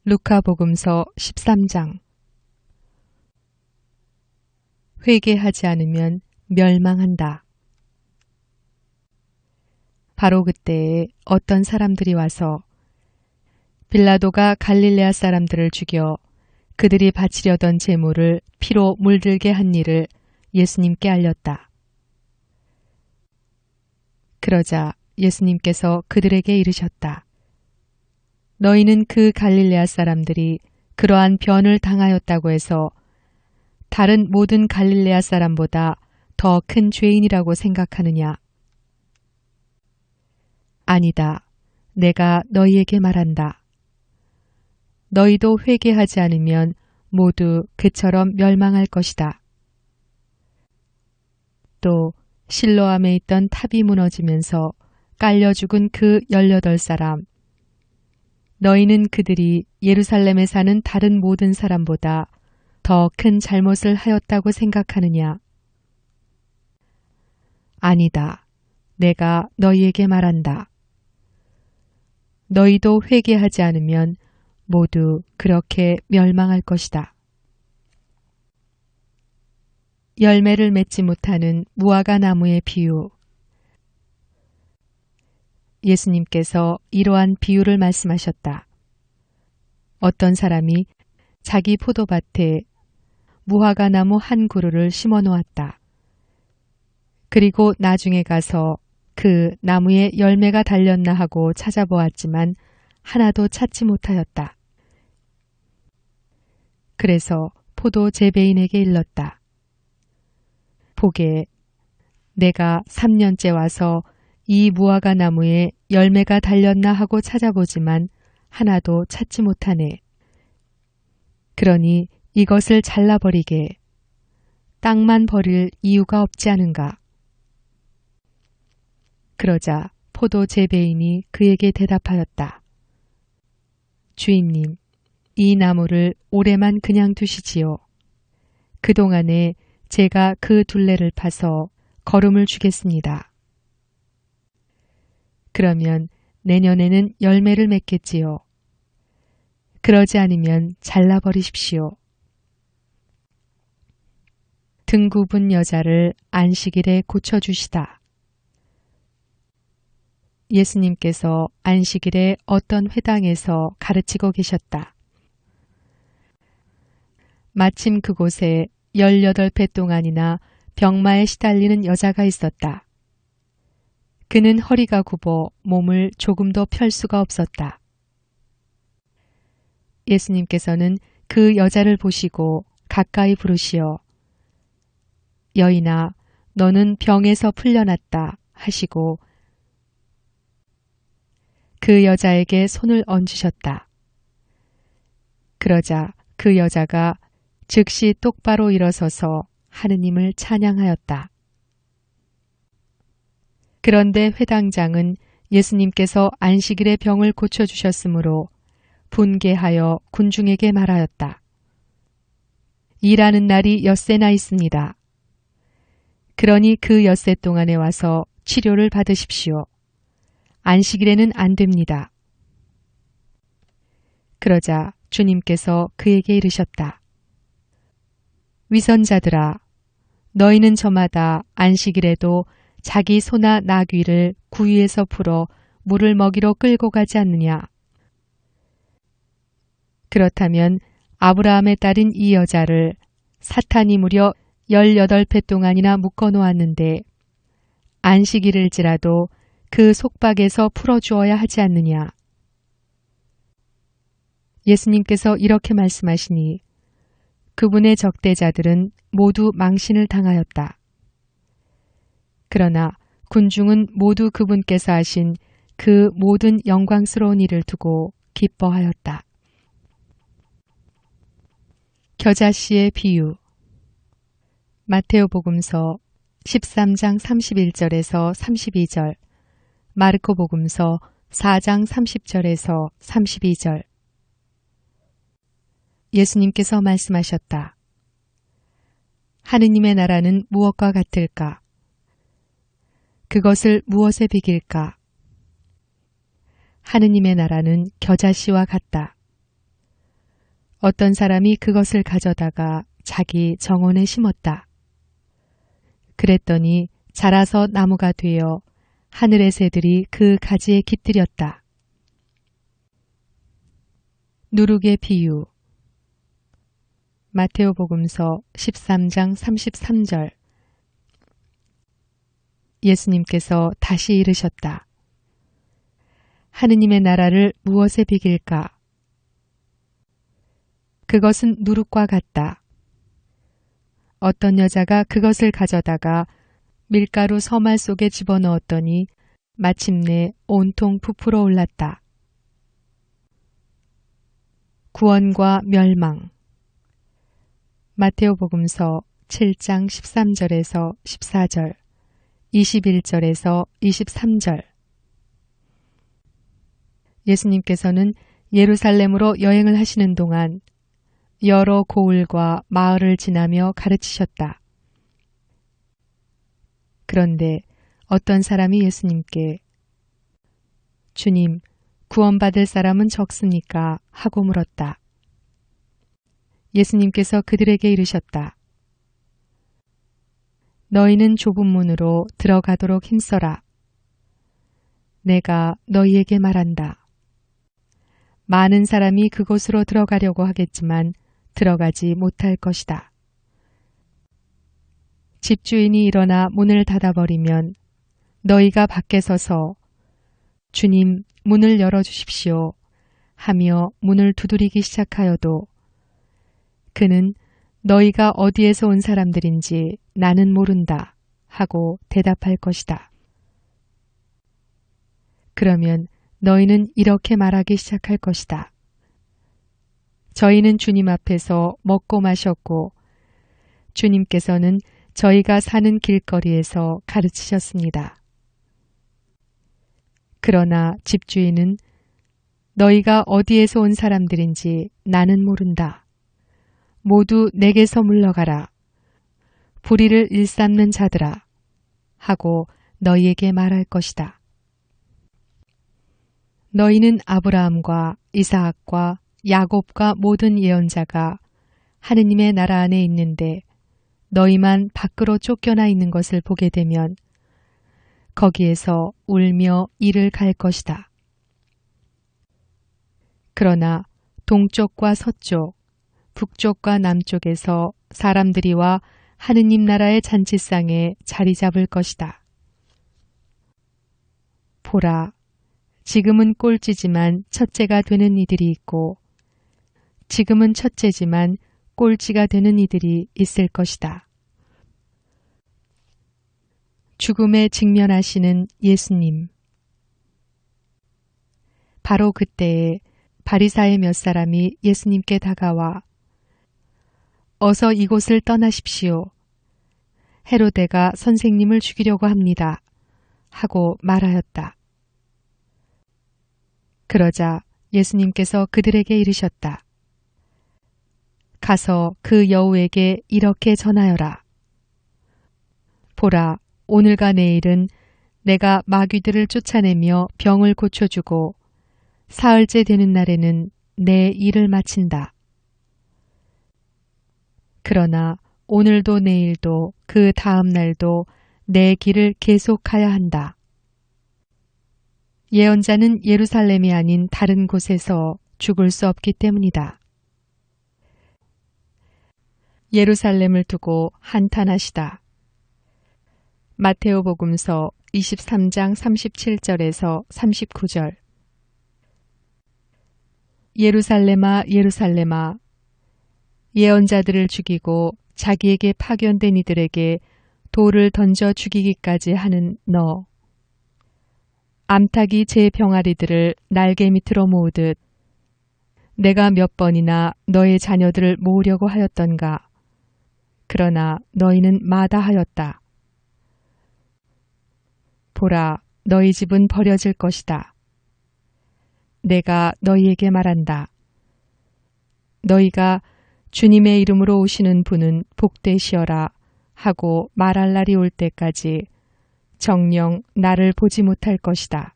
루카복음서 13장. 회개하지 않으면 멸망한다. 바로 그때에 어떤 사람들이 와서 빌라도가 갈릴레아 사람들을 죽여 그들이 바치려던 제물을 피로 물들게 한 일을 예수님께 알렸다. 그러자 예수님께서 그들에게 이르셨다. 너희는 그 갈릴레아 사람들이 그러한 변을 당하였다고 해서 다른 모든 갈릴레아 사람보다 더 큰 죄인이라고 생각하느냐? 아니다. 내가 너희에게 말한다. 너희도 회개하지 않으면 모두 그처럼 멸망할 것이다. 또 실로암에 있던 탑이 무너지면서 깔려 죽은 그 18사람. 너희는 그들이 예루살렘에 사는 다른 모든 사람보다 더 큰 잘못을 하였다고 생각하느냐? 아니다. 내가 너희에게 말한다. 너희도 회개하지 않으면 모두 그렇게 멸망할 것이다. 열매를 맺지 못하는 무화과 나무의 비유. 예수님께서 이러한 비유를 말씀하셨다. 어떤 사람이 자기 포도밭에 무화과 나무 한 그루를 심어 놓았다. 그리고 나중에 가서 그 나무에 열매가 달렸나 하고 찾아보았지만 하나도 찾지 못하였다. 그래서 포도 재배인에게 일렀다. 보게, 내가 3년째 와서 이 무화과 나무에 열매가 달렸나 하고 찾아보지만 하나도 찾지 못하네. 그러니 이것을 잘라버리게. 땅만 버릴 이유가 없지 않은가. 그러자 포도 재배인이 그에게 대답하였다. 주인님, 이 나무를 올해만 그냥 두시지요. 그동안에 제가 그 둘레를 파서 거름을 주겠습니다. 그러면 내년에는 열매를 맺겠지요. 그러지 않으면 잘라버리십시오. 등 굽은 여자를 안식일에 고쳐주시다. 예수님께서 안식일에 어떤 회당에서 가르치고 계셨다. 마침 그곳에 18배 동안이나 병마에 시달리는 여자가 있었다. 그는 허리가 굽어 몸을 조금도 펼 수가 없었다. 예수님께서는 그 여자를 보시고 가까이 부르시어 여인아, 너는 병에서 풀려났다 하시고 그 여자에게 손을 얹으셨다. 그러자 그 여자가 즉시 똑바로 일어서서 하느님을 찬양하였다. 그런데 회당장은 예수님께서 안식일에 병을 고쳐주셨으므로 분개하여 군중에게 말하였다. 일하는 날이 엿새나 있습니다. 그러니 그 엿새 동안에 와서 치료를 받으십시오. 안식일에는 안 됩니다. 그러자 주님께서 그에게 이르셨다. 위선자들아, 너희는 저마다 안식일에도 자기 소나 나귀를 구유에서 풀어 물을 먹이러 끌고 가지 않느냐? 그렇다면 아브라함의 딸인 이 여자를 사탄이 무려 18배 동안이나 묶어 놓았는데 안식일일지라도 그 속박에서 풀어주어야 하지 않느냐? 예수님께서 이렇게 말씀하시니 그분의 적대자들은 모두 망신을 당하였다. 그러나 군중은 모두 그분께서 하신 그 모든 영광스러운 일을 두고 기뻐하였다. 겨자씨의 비유. 마테오복음서 13장 31절에서 32절, 마르코복음서 4장 30절에서 32절. 예수님께서 말씀하셨다. 하느님의 나라는 무엇과 같을까? 그것을 무엇에 비길까? 하느님의 나라는 겨자씨와 같다. 어떤 사람이 그것을 가져다가 자기 정원에 심었다. 그랬더니 자라서 나무가 되어 하늘의 새들이 그 가지에 깃들였다. 누룩의 비유. 마테오복음서 13장 33절. 예수님께서 다시 이르셨다. 하느님의 나라를 무엇에 비길까? 그것은 누룩과 같다. 어떤 여자가 그것을 가져다가 밀가루 서말 속에 집어넣었더니 마침내 온통 부풀어 올랐다. 구원과 멸망. 마테오복음서 7장 13절에서 14절, 21절에서 23절. 예수님께서는 예루살렘으로 여행을 하시는 동안 여러 고을과 마을을 지나며 가르치셨다. 그런데 어떤 사람이 예수님께 주님, 구원받을 사람은 적습니까? 하고 물었다. 예수님께서 그들에게 이르셨다. 너희는 좁은 문으로 들어가도록 힘써라. 내가 너희에게 말한다. 많은 사람이 그곳으로 들어가려고 하겠지만 들어가지 못할 것이다. 집주인이 일어나 문을 닫아버리면 너희가 밖에 서서 주님, 문을 열어주십시오 하며 문을 두드리기 시작하여도 그는 너희가 어디에서 온 사람들인지 나는 모른다 하고 대답할 것이다. 그러면 너희는 이렇게 말하기 시작할 것이다. 저희는 주님 앞에서 먹고 마셨고 주님께서는 저희가 사는 길거리에서 가르치셨습니다. 그러나 집주인은 너희가 어디에서 온 사람들인지 나는 모른다. 모두 내게서 물러가라. 불의를 일삼는 자들아 하고 너희에게 말할 것이다. 너희는 아브라함과 이사학과 야곱과 모든 예언자가 하느님의 나라 안에 있는데 너희만 밖으로 쫓겨나 있는 것을 보게 되면 거기에서 울며 이를 갈 것이다. 그러나 동쪽과 서쪽, 북쪽과 남쪽에서 사람들이 와 하느님 나라의 잔치상에 자리 잡을 것이다. 보라, 지금은 꼴찌지만 첫째가 되는 이들이 있고 지금은 첫째지만 꼴찌가 되는 이들이 있을 것이다. 죽음에 직면하시는 예수님. 바로 그때에 바리사의 몇 사람이 예수님께 다가와 어서 이곳을 떠나십시오. 헤로데가 선생님을 죽이려고 합니다. 하고 말하였다. 그러자 예수님께서 그들에게 이르셨다. 가서 그 여우에게 이렇게 전하여라. 보라, 오늘과 내일은 내가 마귀들을 쫓아내며 병을 고쳐주고 사흘째 되는 날에는 내 일을 마친다. 그러나 오늘도 내일도 그 다음 날도 내 길을 계속하야 한다. 예언자는 예루살렘이 아닌 다른 곳에서 죽을 수 없기 때문이다. 예루살렘을 두고 한탄하시다. 마테오복음서 23장 37절에서 39절. 예루살렘아 예루살렘아 예언자들을 죽이고 자기에게 파견된 이들에게 돌을 던져 죽이기까지 하는 너. 암탉이 제 병아리들을 날개 밑으로 모으듯 내가 몇 번이나 너의 자녀들을 모으려고 하였던가. 그러나 너희는 마다하였다. 보라, 너희 집은 버려질 것이다. 내가 너희에게 말한다. 너희가 주님의 이름으로 오시는 분은 복되시어라 하고 말할 날이 올 때까지 정녕 나를 보지 못할 것이다.